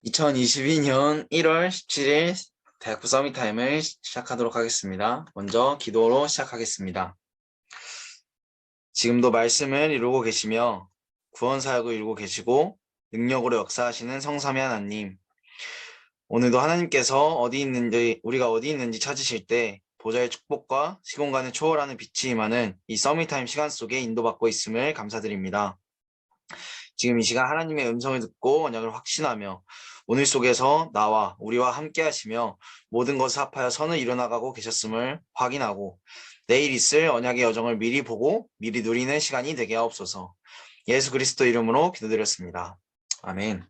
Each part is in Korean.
2022년 1월 17일 대학부 서밋타임을 시작하도록 하겠습니다. 먼저 기도로 시작하겠습니다. 지금도 말씀을 이루고 계시며 구원사역을 이루고 계시고 능력으로 역사하시는 성삼위 하나님, 오늘도 하나님께서 우리가 어디 있는지 찾으실 때 보좌의 축복과 시공간을 초월하는 빛이 임하는 이 서밋타임 시간 속에 인도받고 있음을 감사드립니다. 지금 이 시간 하나님의 음성을 듣고 언약을 확신하며 오늘 속에서 나와 우리와 함께 하시며 모든 것을 합하여 선을 이뤄나가고 계셨음을 확인하고 내일 있을 언약의 여정을 미리 보고 미리 누리는 시간이 되게 하옵소서. 예수 그리스도 이름으로 기도드렸습니다. 아멘.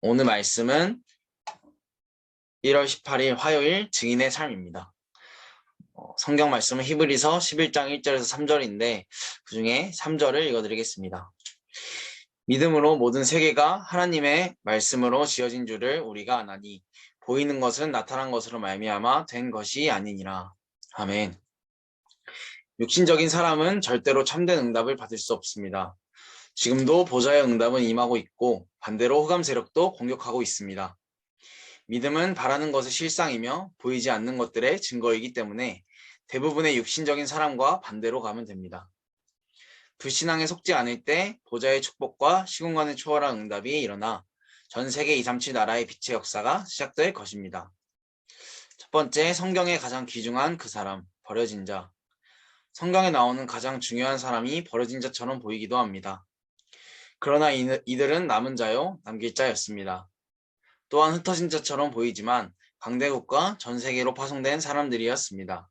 오늘 말씀은 1월 18일 화요일 증인의 삶입니다. 성경 말씀은 히브리서 11장 1절에서 3절인데 그 중에 3절을 읽어드리겠습니다. 믿음으로 모든 세계가 하나님의 말씀으로 지어진 줄을 우리가 아나니 보이는 것은 나타난 것으로 말미암아 된 것이 아니니라. 아멘. 육신적인 사람은 절대로 참된 응답을 받을 수 없습니다. 지금도 보좌의 응답은 임하고 있고 반대로 흑암 세력도 공격하고 있습니다. 믿음은 바라는 것의 실상이며 보이지 않는 것들의 증거이기 때문에 대부분의 육신적인 사람과 반대로 가면 됩니다. 불신앙에 속지 않을 때 보좌의 축복과 시공간을 초월한 응답이 일어나 전 세계 237 나라의 빛의 역사가 시작될 것입니다. 첫 번째, 성경에 가장 귀중한 그 사람, 버려진 자. 성경에 나오는 가장 중요한 사람이 버려진 자처럼 보이기도 합니다. 그러나 이들은 남은 자요, 남길 자였습니다. 또한 흩어진 자처럼 보이지만 강대국과 전 세계로 파송된 사람들이었습니다.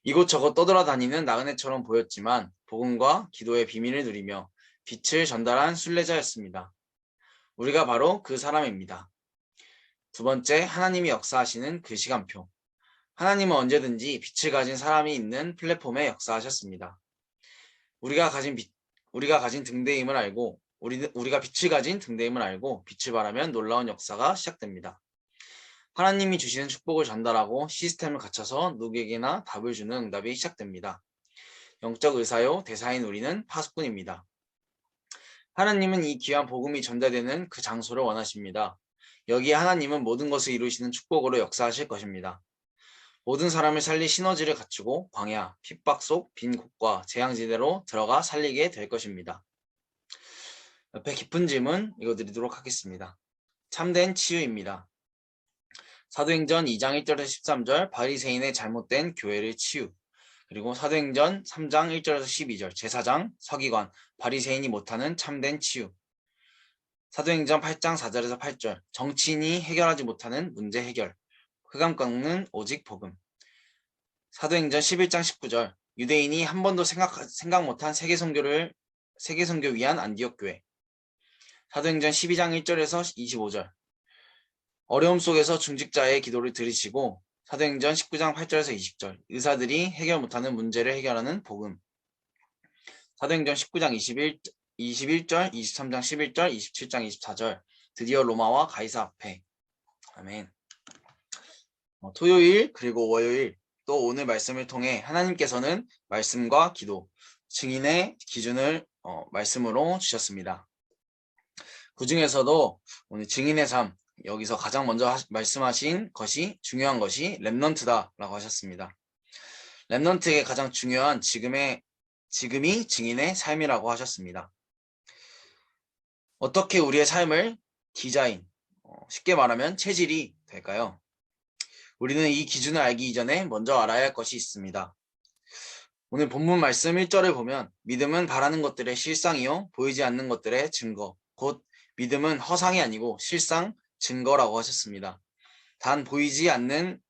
이곳저곳 떠돌아다니는 나그네처럼 보였지만 복음과 기도의 비밀을 누리며 빛을 전달한 순례자였습니다. 우리가 바로 그 사람입니다. 두 번째, 하나님이 역사하시는 그 시간표. 하나님은 언제든지 빛을 가진 사람이 있는 플랫폼에 역사하셨습니다. 우리가 가진 등대임을 알고 우리가 빛을 가진 등대임을 알고 빛을 발하면 놀라운 역사가 시작됩니다. 하나님이 주시는 축복을 전달하고 시스템을 갖춰서 누구에게나 답을 주는 응답이 시작됩니다. 영적 의사요 대사인 우리는 파수꾼입니다. 하나님은 이 귀한 복음이 전달되는 그 장소를 원하십니다. 여기에 하나님은 모든 것을 이루시는 축복으로 역사하실 것입니다. 모든 사람을 살릴 시너지를 갖추고 광야, 핍박 속 빈 곳과 재앙지대로 들어가 살리게 될 것입니다. 옆에 깊은 질문 읽어드리도록 하겠습니다. 참된 치유입니다. 사도행전 2장 1절에서 13절 바리새인의 잘못된 교회를 치유, 그리고 사도행전 3장 1절에서 12절 제사장, 서기관, 바리새인이 못하는 참된 치유, 사도행전 8장 4절에서 8절 정치인이 해결하지 못하는 문제 해결, 흑암 깎는 오직 복음, 사도행전 11장 19절 유대인이 한 번도 생각 못한 세계선교 위한 안디옥 교회, 사도행전 12장 1절에서 25절 어려움 속에서 중직자의 기도를 들으시고, 사도행전 19장 8절에서 20절 의사들이 해결 못하는 문제를 해결하는 복음, 사도행전 19장 21절, 23장 11절, 27장 24절 드디어 로마와 가이사 앞에. 아멘. 토요일 그리고 월요일 또 오늘 말씀을 통해 하나님께서는 말씀과 기도, 증인의 기준을 말씀으로 주셨습니다. 그 중에서도 오늘 증인의 삶, 여기서 가장 먼저 말씀하신 것이 중요한 것이 렘넌트다라고 하셨습니다. 렘넌트의 가장 중요한 지금이 증인의 삶이라고 하셨습니다. 어떻게 우리의 삶을 디자인, 쉽게 말하면 체질이 될까요? 우리는 이 기준을 알기 이전에 먼저 알아야 할 것이 있습니다. 오늘 본문 말씀 1절을 보면 믿음은 바라는 것들의 실상이요 보이지 않는 것들의 증거, 곧 믿음은 허상이 아니고 실상, 증거라고 하셨습니다. 단 보이지 않는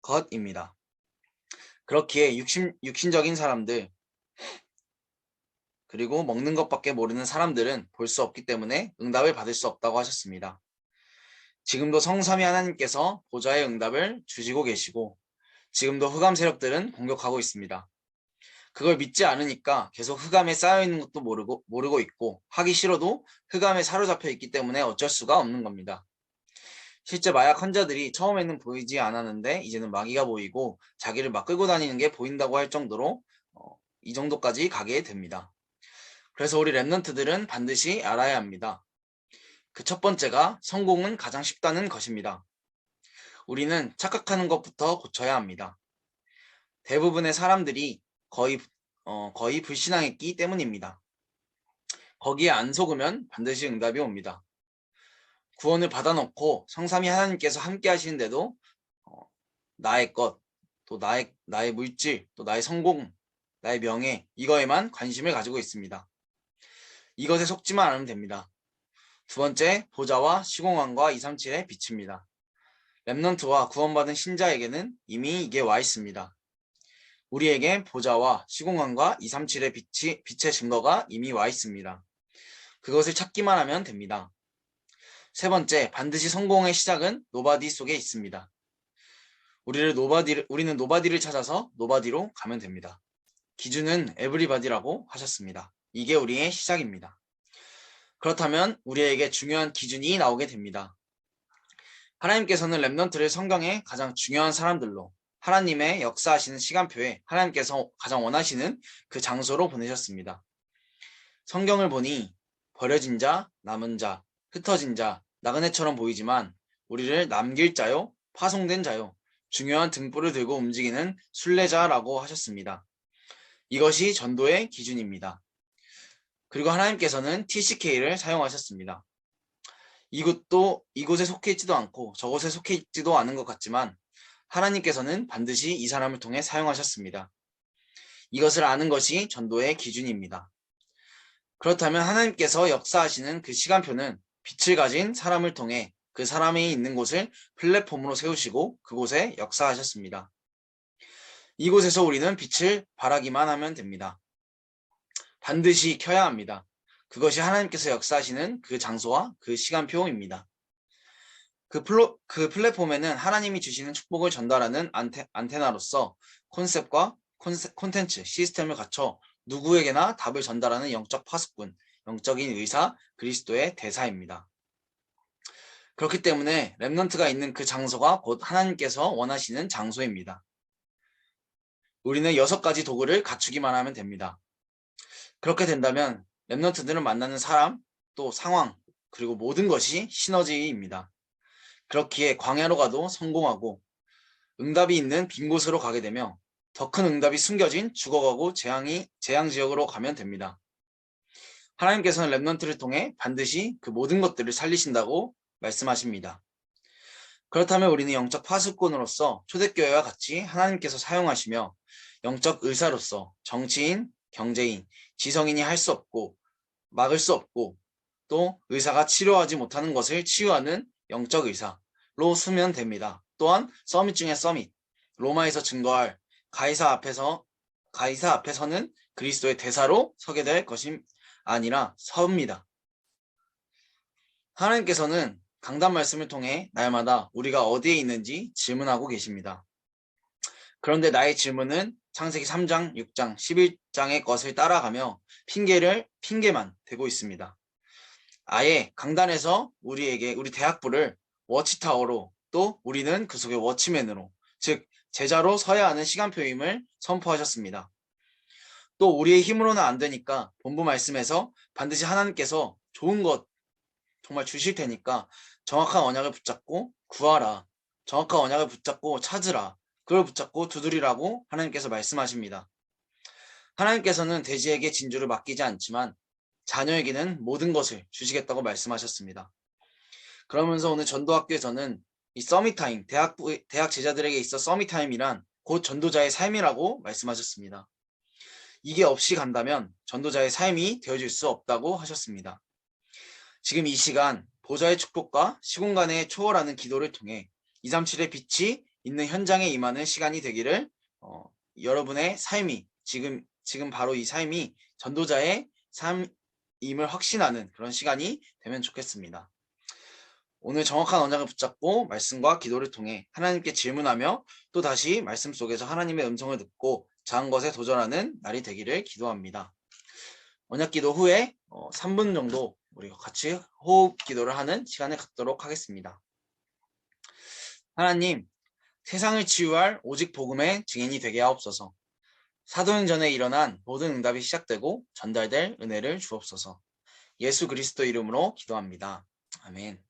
것입니다. 그렇기에 육신적인 사람들 그리고 먹는 것밖에 모르는 사람들은 볼 수 없기 때문에 응답을 받을 수 없다고 하셨습니다. 지금도 성삼위 하나님께서 보좌의 응답을 주시고 계시고 지금도 흑암 세력들은 공격하고 있습니다. 그걸 믿지 않으니까 계속 흑암에 쌓여있는 것도 모르고 있고 하기 싫어도 흑암에 사로잡혀 있기 때문에 어쩔 수가 없는 겁니다. 실제 마약 환자들이 처음에는 보이지 않았는데 이제는 마귀가 보이고 자기를 막 끌고 다니는 게 보인다고 할 정도로 이 정도까지 가게 됩니다. 그래서 우리 랩런트들은 반드시 알아야 합니다. 그 첫 번째가 성공은 가장 쉽다는 것입니다. 우리는 착각하는 것부터 고쳐야 합니다. 대부분의 사람들이 거의 불신앙했기 때문입니다. 거기에 안 속으면 반드시 응답이 옵니다. 구원을 받아놓고 성삼위 하나님께서 함께 하시는데도 나의 것, 또 나의 물질, 또 나의 성공, 나의 명예, 이거에만 관심을 가지고 있습니다. 이것에 속지만 않으면 됩니다. 두 번째, 보좌와 시공왕과 237의 빛입니다. 렘넌트와 구원받은 신자에게는 이미 이게 와 있습니다. 우리에게 보좌와 시공왕과 237의 빛의 증거가 이미 와 있습니다. 그것을 찾기만 하면 됩니다. 세 번째, 반드시 성공의 시작은 노바디 속에 있습니다. 우리는 노바디를 찾아서 노바디로 가면 됩니다. 기준은 에브리바디라고 하셨습니다. 이게 우리의 시작입니다. 그렇다면 우리에게 중요한 기준이 나오게 됩니다. 하나님께서는 렘넌트를 성경의 가장 중요한 사람들로 하나님의 역사하시는 시간표에 하나님께서 가장 원하시는 그 장소로 보내셨습니다. 성경을 보니 버려진 자, 남은 자, 흩어진 자, 나그네처럼 보이지만 우리를 남길 자요, 파송된 자요, 중요한 등불을 들고 움직이는 순례자라고 하셨습니다. 이것이 전도의 기준입니다. 그리고 하나님께서는 TCK를 사용하셨습니다. 이곳에 속해 있지도 않고 저곳에 속해 있지도 않은 것 같지만 하나님께서는 반드시 이 사람을 통해 사용하셨습니다. 이것을 아는 것이 전도의 기준입니다. 그렇다면 하나님께서 역사하시는 그 시간표는 빛을 가진 사람을 통해 그 사람이 있는 곳을 플랫폼으로 세우시고 그곳에 역사하셨습니다. 이곳에서 우리는 빛을 발하기만 하면 됩니다. 반드시 켜야 합니다. 그것이 하나님께서 역사하시는 그 장소와 그 시간표입니다. 그 플랫폼에는 하나님이 주시는 축복을 전달하는 안테나로서 콘셉트과 콘텐츠, 시스템을 갖춰 누구에게나 답을 전달하는 영적 파수꾼, 영적인 의사, 그리스도의 대사입니다. 그렇기 때문에 렘넌트가 있는 그 장소가 곧 하나님께서 원하시는 장소입니다. 우리는 6가지 도구를 갖추기만 하면 됩니다. 그렇게 된다면 렘넌트들은 만나는 사람, 또 상황, 그리고 모든 것이 시너지입니다. 그렇기에 광야로 가도 성공하고 응답이 있는 빈 곳으로 가게 되며 더 큰 응답이 숨겨진 죽어가고 재앙 지역으로 가면 됩니다. 하나님께서는 렘넌트를 통해 반드시 그 모든 것들을 살리신다고 말씀하십니다. 그렇다면 우리는 영적 파수꾼으로서 초대교회와 같이 하나님께서 사용하시며 영적 의사로서 정치인, 경제인, 지성인이 할 수 없고 막을 수 없고 또 의사가 치료하지 못하는 것을 치유하는 영적 의사로 쓰면 됩니다. 또한 서밋 중에 서밋, 로마에서 증거할 가이사 앞에서는 그리스도의 대사로 서게 될 것이 아니라 섭니다. 하나님께서는 강단 말씀을 통해 날마다 우리가 어디에 있는지 질문하고 계십니다. 그런데 나의 질문은 창세기 3장, 6장, 11장의 것을 따라가며 핑계만 대고 있습니다. 아예 강단에서 우리 대학부를 워치타워로 또 우리는 그 속의 워치맨으로 즉 제자로 서야 하는 시간표임을 선포하셨습니다. 또 우리의 힘으로는 안 되니까 본부 말씀에서 반드시 하나님께서 좋은 것 정말 주실 테니까 정확한 언약을 붙잡고 구하라. 정확한 언약을 붙잡고 찾으라. 그걸 붙잡고 두드리라고 하나님께서 말씀하십니다. 하나님께서는 돼지에게 진주를 맡기지 않지만 자녀에게는 모든 것을 주시겠다고 말씀하셨습니다. 그러면서 오늘 전도학교에서는 이 서밋타임, 대학 제자들에게 있어 서밋타임이란 곧 전도자의 삶이라고 말씀하셨습니다. 이게 없이 간다면 전도자의 삶이 되어질 수 없다고 하셨습니다. 지금 이 시간 보좌의 축복과 시공간의 초월하는 기도를 통해 237의 빛이 있는 현장에 임하는 시간이 되기를 여러분의 삶이 지금 바로 이 삶이 전도자의 삶임을 확신하는 그런 시간이 되면 좋겠습니다. 오늘 정확한 언약을 붙잡고 말씀과 기도를 통해 하나님께 질문하며 또 다시 말씀 속에서 하나님의 음성을 듣고 작은 것에 도전하는 날이 되기를 기도합니다. 언약 기도 후에 3분 정도 우리가 같이 호흡 기도를 하는 시간을 갖도록 하겠습니다. 하나님, 세상을 치유할 오직 복음의 증인이 되게 하옵소서. 사도행전에 일어난 모든 응답이 시작되고 전달될 은혜를 주옵소서. 예수 그리스도 이름으로 기도합니다. 아멘.